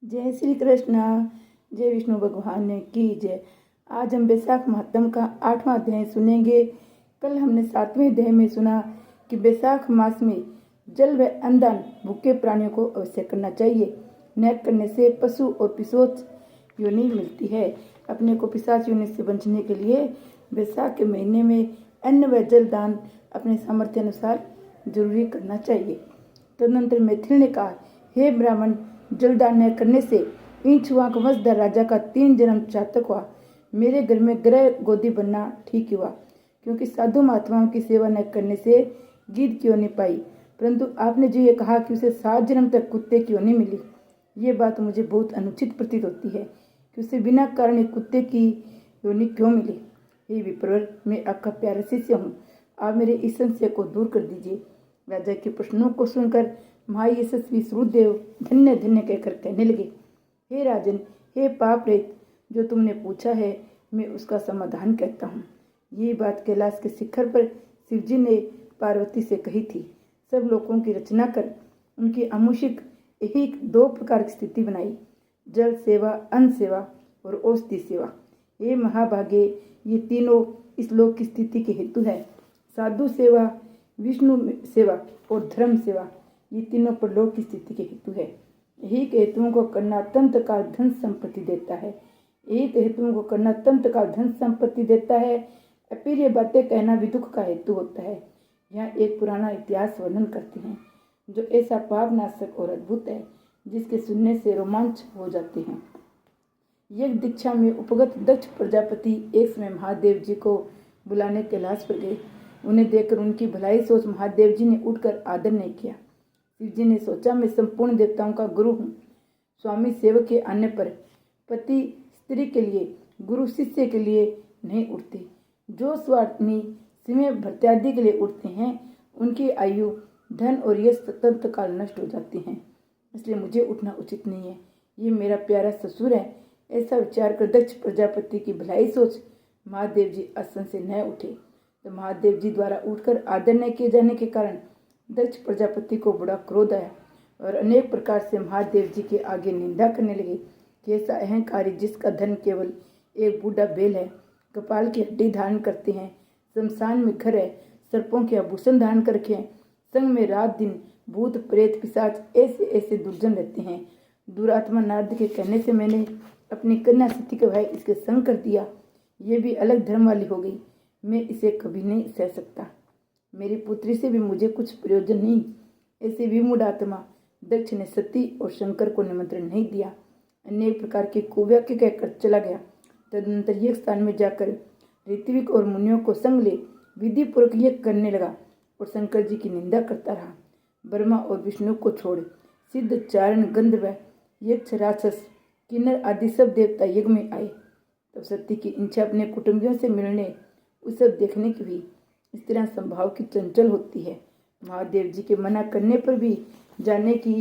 जय श्री कृष्णा। जय विष्णु भगवान की जय। आज हम वैशाख महात्म का 8वां अध्याय सुनेंगे। कल हमने 7वें अध्याय में सुना कि वैशाख मास में जल व अन्नदान भूखे प्राणियों को अवश्य करना चाहिए। न करने से पशु और पिशाच योनि मिलती है। अपने को पिशाच योनि से बचने के लिए वैशाख के महीने में अन्न व जल दान अपने सामर्थ्य अनुसार जरूरी करना चाहिए। तदनंतर मैथिल ने कहा, हे ब्राह्मण, जलदान न करने से ईंछुआ का वंशधर राजा का 3 जन्म चातक हुआ। मेरे घर में ग्रह गोदी बनना ठीक हुआ, क्योंकि साधु महात्माओं की सेवा न करने से गिद्ध क्यों नहीं पाई, परंतु आपने जो ये कहा कि उसे 7 जन्म तक कुत्ते क्यों नहीं मिली, ये बात मुझे बहुत अनुचित प्रतीत होती है कि उसे बिना कारण कुत्ते की योनि क्यों मिली। हे विप्रवर, मैं आपका प्यारा शिष्य हूँ, आप मेरे इस संशय को दूर कर दीजिए। राजा के प्रश्नों को सुनकर महायशस्वी सूर्यदेव धन्य धन्य कहकर कहने लगे, हे राजन, हे पाप रहित, जो तुमने पूछा है मैं उसका समाधान कहता हूँ। ये बात कैलाश के शिखर पर शिवजी ने पार्वती से कही थी। सब लोगों की रचना कर उनकी आमुषिक यही 2 प्रकार की स्थिति बनाई, जल सेवा, अन्न सेवा और औषधि सेवा। ये महाभागे, ये तीनों इस लोक की स्थिति के हेतु है। साधु सेवा, विष्णु सेवा और धर्म सेवा, ये तीनों परलोक की स्थिति के हेतु है। यही हेतुओं को करना अत्यंत काल धन संपत्ति देता है। यही हेतुओं को करना अत्यंत काल धन संपत्ति देता है। फिर ये बातें कहना भी दुख का हेतु होता है। यहाँ एक पुराना इतिहास वर्णन करते हैं, जो ऐसा पाप नाशक और अद्भुत है, जिसके सुनने से रोमांच हो जाते हैं। यज्ञ दीक्षा में उपगत दक्ष प्रजापति एक समय महादेव जी को बुलाने कैलाश पर गए। उन्हें देखकर उनकी भलाई सोच महादेव जी ने उठकर आदर नहीं किया। शिव जी ने सोचा, मैं संपूर्ण देवताओं का गुरु हूँ। स्वामी सेवक के आने पर पति स्त्री के लिए, गुरु शिष्य के लिए नहीं उठते। जो स्वामी समय भर्त्यादि के लिए उठते हैं, उनकी आयु, धन और यश तंत काल नष्ट हो जाते हैं। इसलिए मुझे उठना उचित नहीं है। ये मेरा प्यारा ससुर है। ऐसा विचार कर दक्ष प्रजापति की भलाई सोच महादेव जी आसन से न उठे। तो महादेव जी द्वारा उठकर आदर न किए जाने के कारण दक्ष प्रजापति को बड़ा क्रोध आया और अनेक प्रकार से महादेव जी के आगे निंदा करने लगे कि ऐसा अहंकारी, जिसका धन केवल एक बूढ़ा बैल है, कपाल की हड्डी धारण करते हैं, शमशान में घर है, सर्पों के आभूषण धारण करके हैं, संग में रात दिन भूत प्रेत पिशाच ऐसे ऐसे दुर्जन रहते हैं। दुरात्मा नारद के कहने से मैंने अपनी कन्या सती के भाई इसके संग कर दिया। ये भी अलग धर्म वाली हो गई। मैं इसे कभी नहीं सह सकता। मेरी पुत्री से भी मुझे कुछ प्रयोजन नहीं। ऐसे विमूढ़ आत्मा दक्ष ने सती और शंकर को निमंत्रण नहीं दिया। अनेक प्रकार के कुवाक्य कहकर चला गया। तदनंतर यज्ञ स्थान में जाकर ऋत्विक और मुनियों को संग ले विधि पूर्वक यज्ञ करने लगा और शंकर जी की निंदा करता रहा। ब्रह्मा और विष्णु को छोड़ सिद्ध, चारण, गंधर्व, यक्ष, राक्षस, किन्नर आदि सब देवता यज्ञ में आए। तब सती की इच्छा अपने कुटुंबियों से मिलने, उस सब देखने की भी इस तरह संभाव की चंचल होती है। महादेव जी के मना करने पर भी जाने की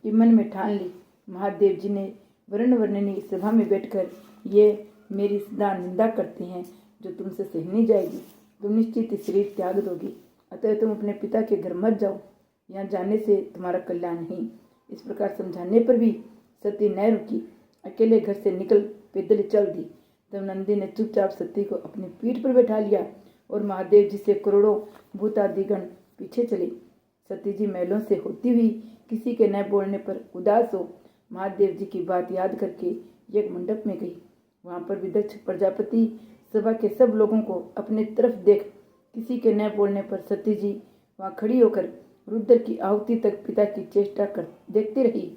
मन में ठान ली। महादेव जी ने वर्ण वर्णनी सभा में बैठकर, ये मेरी सदा निंदा करते हैं, जो तुमसे सही नहीं जाएगी। तुम निश्चित शरीर त्याग दोगी, अतः तुम अपने पिता के घर मत जाओ। यहाँ जाने से तुम्हारा कल्याण नहीं। इस प्रकार समझाने पर भी सती न रुकी, अकेले घर से निकल पैदल चल दी। तब नंदी ने चुपचाप सती को अपनी पीठ पर बैठा लिया और महादेव जी से करोड़ों भूतादिगण पीछे चले। सती जी महलों से होती हुई किसी के न बोलने पर उदास हो महादेव जी की बात याद करके यज्ञ मंडप में गई। वहाँ पर भी दक्ष प्रजापति सभा के सब लोगों को अपने तरफ देख किसी के न बोलने पर सती जी वहाँ खड़ी होकर रुद्र की आहुति तक पिता की चेष्टा कर देखती रही।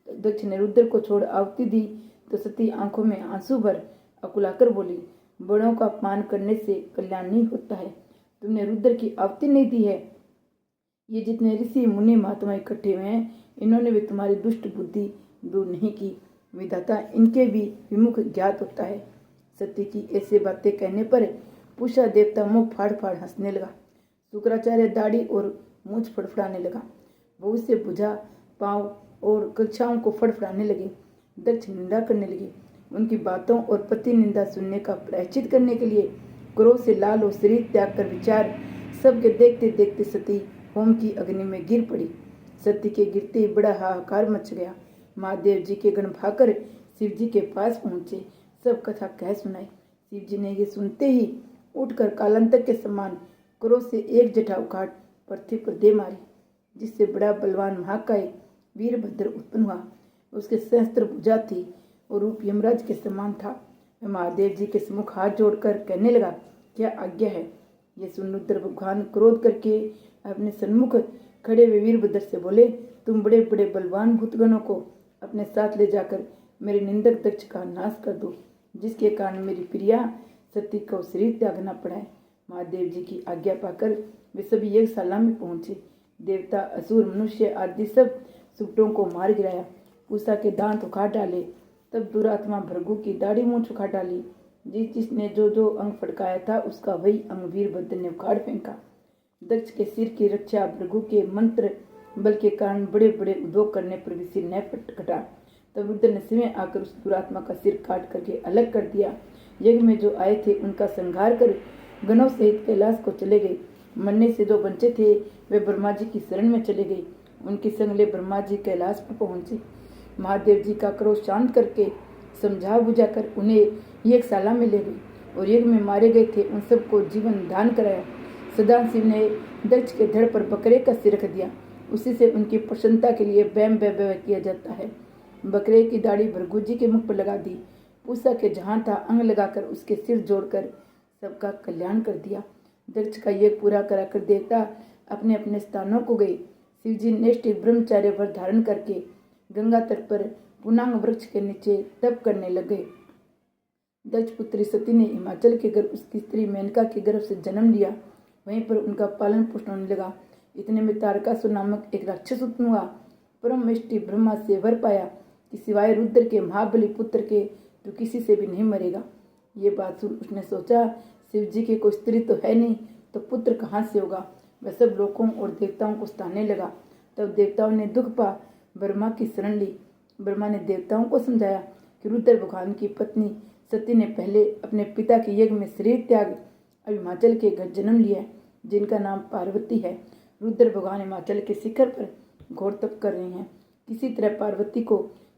दक्ष ने रुद्र को छोड़ आहुति दी तो सती आंखों में आंसू भर अकुलाकर बोली, बड़ों का अपमान करने से कल्याण नहीं होता है। तुमने रुद्र की आहुति नहीं दी है। ये जितने ऋषि मुनि महात्मा इकट्ठे हुए हैं, इन्होंने भी तुम्हारी दुष्ट बुद्धि दूर नहीं की। विधाता इनके भी विमुख ज्ञात होता है। सती की ऐसे बातें कहने पर पूषा देवता मुख फाड़ फाड़ हंसने लगा। शुक्राचार्य दाढ़ी और मूछ फड़फड़ाने लगा। बहुत से भुजा, पांव और कक्षाओं को फड़फड़ाने लगे। दक्ष निंदा करने लगे। उनकी बातों और पति निंदा सुनने का प्रायश्चित करने के लिए क्रोध से लाल और शरीर त्याग कर विचार सबके देखते देखते सती होम की अग्नि में गिर पड़ी। सती के गिरते ही बड़ा हाहाकार मच गया। महादेव जी के गण भाकर शिव जी के पास पहुंचे, सब कथा कह सुनाई। शिव जी ने ये सुनते ही उठकर कालांतर के समान क्रोध से एक जटा उखाड़ पृथ्वी पर दे मारी, जिससे बड़ा बलवान महाकाय वीरभद्र उत्पन्न हुआ। उसके सहस्त्र भुजा थी और रूप यमराज के समान था। महादेव जी के सम्मुख हाथ जोड़कर कहने लगा, क्या आज्ञा है। ये सुन रुद्र भगवान क्रोध करके अपने सन्मुख खड़े हुए वीरभद्र से बोले, तुम बड़े बड़े बलवान भूतगणों को अपने साथ ले जाकर मेरे निंदक दक्ष का नाश कर दो, जिसके कारण मेरी प्रिया सती को शरीर त्यागना पड़ा है। महादेव जी की आज्ञा पाकर वे सभी यज्ञशाला में पहुंचे। देवता, असुर, मनुष्य आदि सब सुपटों को मार गिराया, पूषा के दांत उखाड़ डाले। तब दुरात्मा भृगु की दाढ़ी मूंछ उखाड़ डाली। जिसने जो अंग फटकाया था उसका वही अंग वीरभद्र ने उखाड़ फेंका। दक्ष के सिर की रक्षा भृगु के मंत्र बल के कारण बड़े बड़े उद्योग करने पर भी सिर न कटा। तब रुद्र ने स्वयं आकर उस दुरात्मा का सिर काट करके अलग कर दिया। यज्ञ में जो आए थे उनका संहार कर गणों सहित कैलाश को चले गए। मरने से जो बचे थे वे ब्रह्मा जी की शरण में चले गए। उनके संगले ब्रह्मा जी कैलाश पर पहुंचे। महादेव जी का क्रोध शांत करके समझा बुझाकर उन्हें यज्ञशाला में ले गए और यज्ञ में मारे गए थे उन सबको जीवन दान कराया। सदाशिव ने दक्ष के धड़ पर बकरे का सिर रख दिया। उसी से उनकी प्रसन्नता के लिए बैम बै किया जाता है। बकरे की दाढ़ी भृगु जी के मुख पर लगा दी। पूषा के जहाँ था अंग लगाकर उसके सिर जोड़कर सबका कल्याण कर दिया। दक्ष का यज्ञ पूरा कराकर देवता अपने अपने स्थानों को गए। शिवजी नैष्ठिक ब्रह्मचार्य व्रत धारण करके गंगा तट पर पुनांग वृक्ष के नीचे तप करने लगे। दक्ष पुत्री सती ने हिमाचल के गर्भ उसकी स्त्री मेनका के गर्भ से जन्म लिया। वहीं पर उनका पालन पोषण होने लगा। इतने में तारकासुर नामक एक राक्षस उत्पन्न हुआ। परम मिष्टि ब्रह्मा से वर पाया कि सिवाय रुद्र के महाबली पुत्र के तो किसी से भी नहीं मरेगा। ये बात सुन उसने सोचा, शिव जी की कोई स्त्री तो है नहीं, तो पुत्र कहाँ से होगा। वह सब लोगों और देवताओं को सताने लगा। तब देवताओं ने दुख पा ब्रह्मा की शरण ली। ब्रह्मा ने देवताओं को समझाया कि रुद्र भगवान की पत्नी सती ने पहले अपने पिता के यज्ञ में शरीर त्याग अब हिमाचल के घर जन्म लिया, जिनका नाम पार्वती है। रुद्र भगवान हिमाचल के शिखर पर घोर तप कर रहे हैं। किसी तरह पार्वती को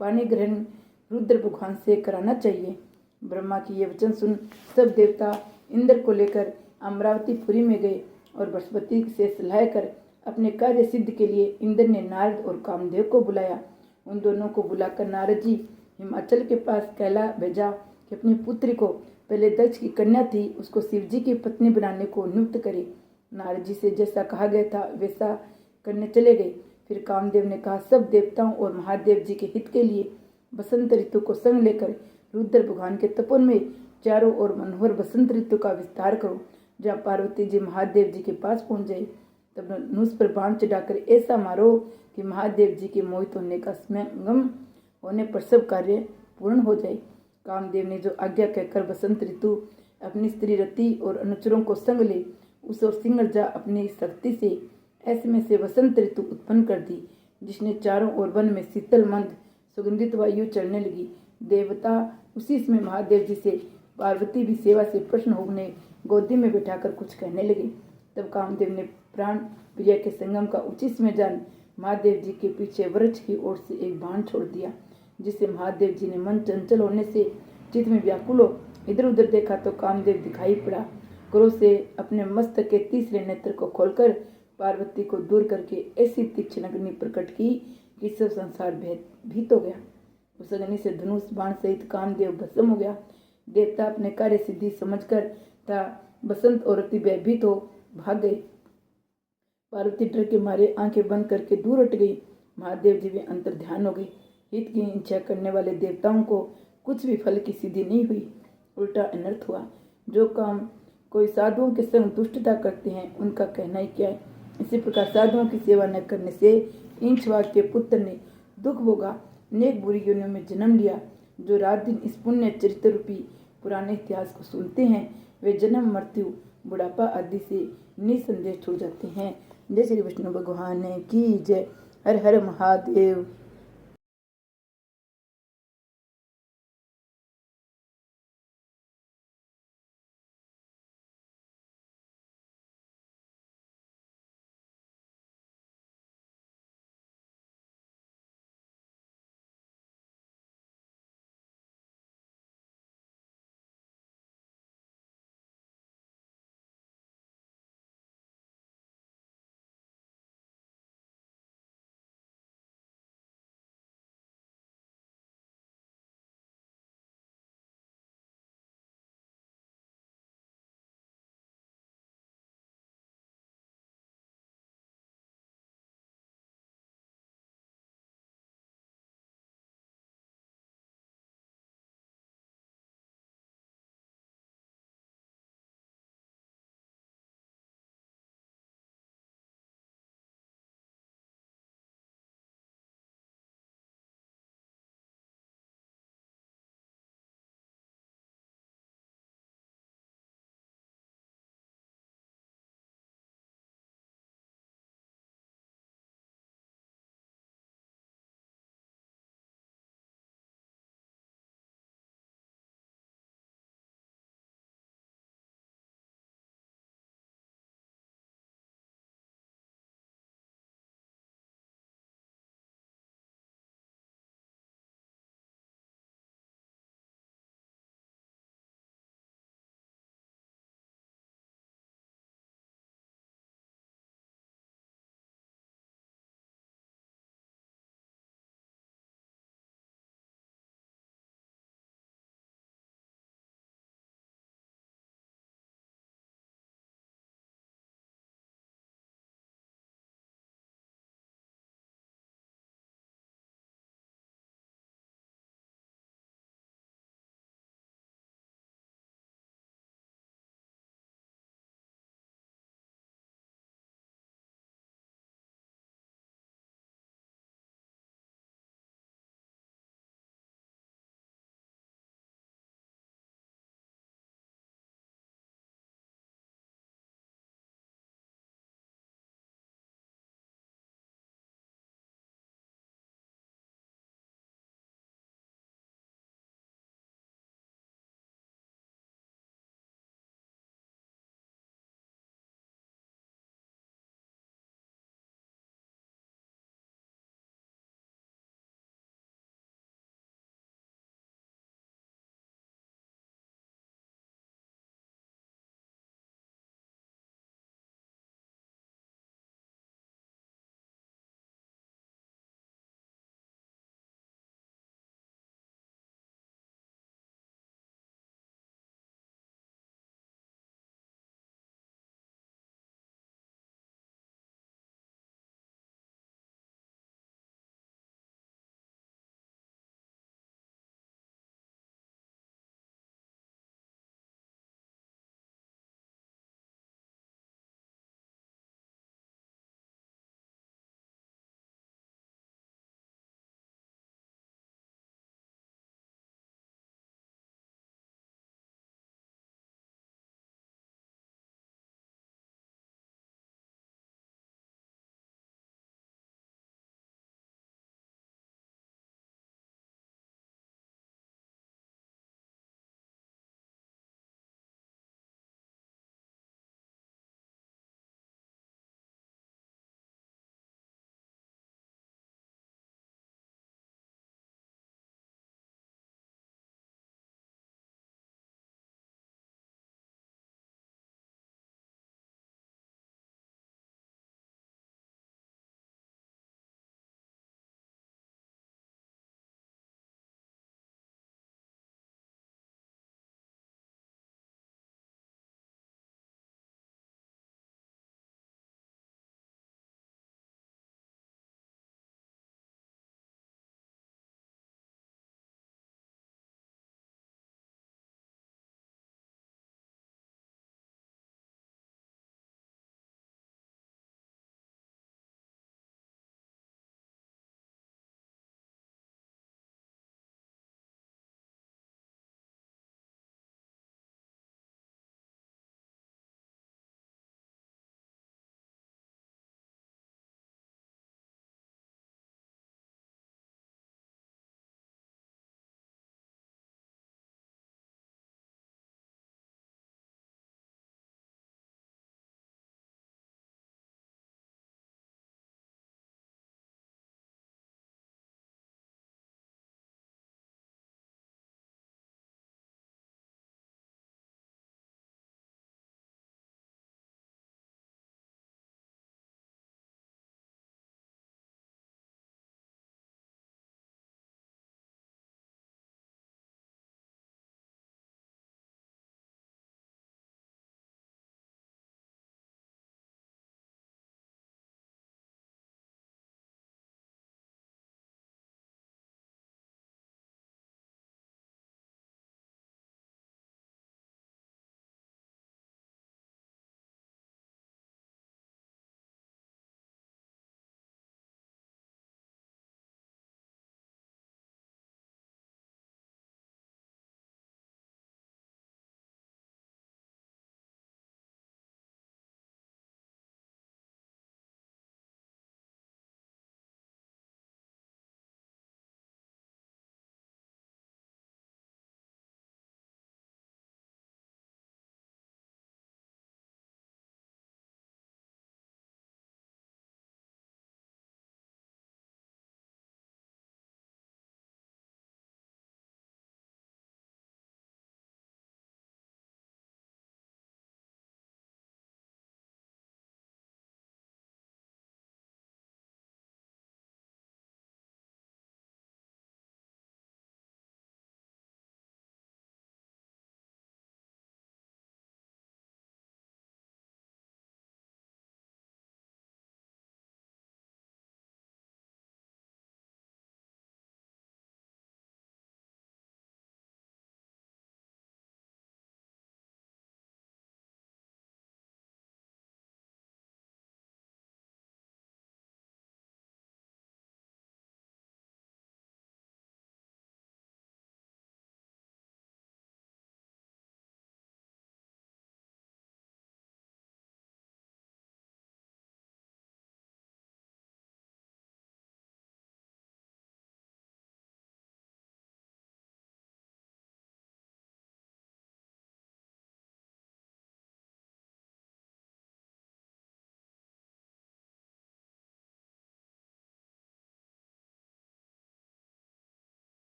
पानी ग्रहण रुद्र भगवान से कराना चाहिए। ब्रह्मा की ये वचन सुन सब देवता इंद्र को लेकर अमरावतीपुरी में गए और बृहस्पति से सलाह कर अपने कार्य सिद्ध के लिए इंद्र ने नारद और कामदेव को बुलाया। उन दोनों को बुलाकर नारद जी हिमाचल के पास कैला भेजा कि अपनी पुत्री को, पहले दक्ष की कन्या थी, उसको शिव जी की पत्नी बनाने को नियुक्त करे। नारद जी से जैसा कहा गया था वैसा करने चले गए। फिर कामदेव ने कहा, सब देवताओं और महादेव जी के हित के लिए बसंत ऋतु को संग लेकर रुद्र भगवान के तपोवन में चारों ओर मनोहर बसंत ऋतु का विस्तार करो। जहाँ पार्वती जी महादेव जी के पास पहुंच जाए तब धनुष पर बाण चढ़ाकर ऐसा मारो कि महादेव जी के मोहित होने का समागम होने पर सब कार्य पूर्ण हो जाए। कामदेव ने जो आज्ञा कहकर बसंत ऋतु अपनी स्त्री रति और अनुचरों को संग ले उस और सिंगरजा अपनी शक्ति से ऐसे में से वसंत ऋतु उत्पन्न कर दी, जिसने चारों ओर वन में शीतल मंद सुगंधित वायु चढ़ने लगी। देवता उसी समय महादेव जी से पार्वती भी सेवा से प्रश्न होने गोदी में बैठाकर कुछ कहने लगे। तब कामदेव ने प्राण प्रिया के संगम का उचित समय जान महादेव जी के पीछे वृक्ष की ओर से एक बाण छोड़ दिया, जिससे महादेव जी ने मन चंचल होने से चित्त में व्याकुल हो इधर उधर देखा तो कामदेव दिखाई पड़ा। क्रोध से अपने मस्तक के तीसरे नेत्र को खोलकर पार्वती को दूर करके ऐसी तीक्ष्ण अग्नि प्रकट की कि सब संसार भीत हो गया। उस अग्नि से धनुष बाण सहित कामदेव भस्म हो गया। देवता अपने कार्य सिद्धि समझकर था बसंत और अति भयभीत हो भाग गए। पार्वती डर के मारे आंखें बंद करके दूर हट गई। महादेव जी भी अंतर ध्यान हो गए। हित की इच्छा करने वाले देवताओं को कुछ भी फल की सिद्धि नहीं हुई, उल्टा अनर्थ हुआ। जो काम कोई साधुओं के संग दुष्टता करते हैं उनका कहना ही क्या है। इसी प्रकार साधुओं की सेवा न करने से इंचवाग के पुत्र ने दुख भोगा, अनेक बुरी योनियों में जन्म लिया। जो रात दिन इस पुण्य चरित्र रूपी पुराने इतिहास को सुनते हैं वे जन्म मृत्यु बुढ़ापा आदि से निसंदेह छूट जाते हैं। जय श्री विष्णु भगवान की जय। हर हर महादेव।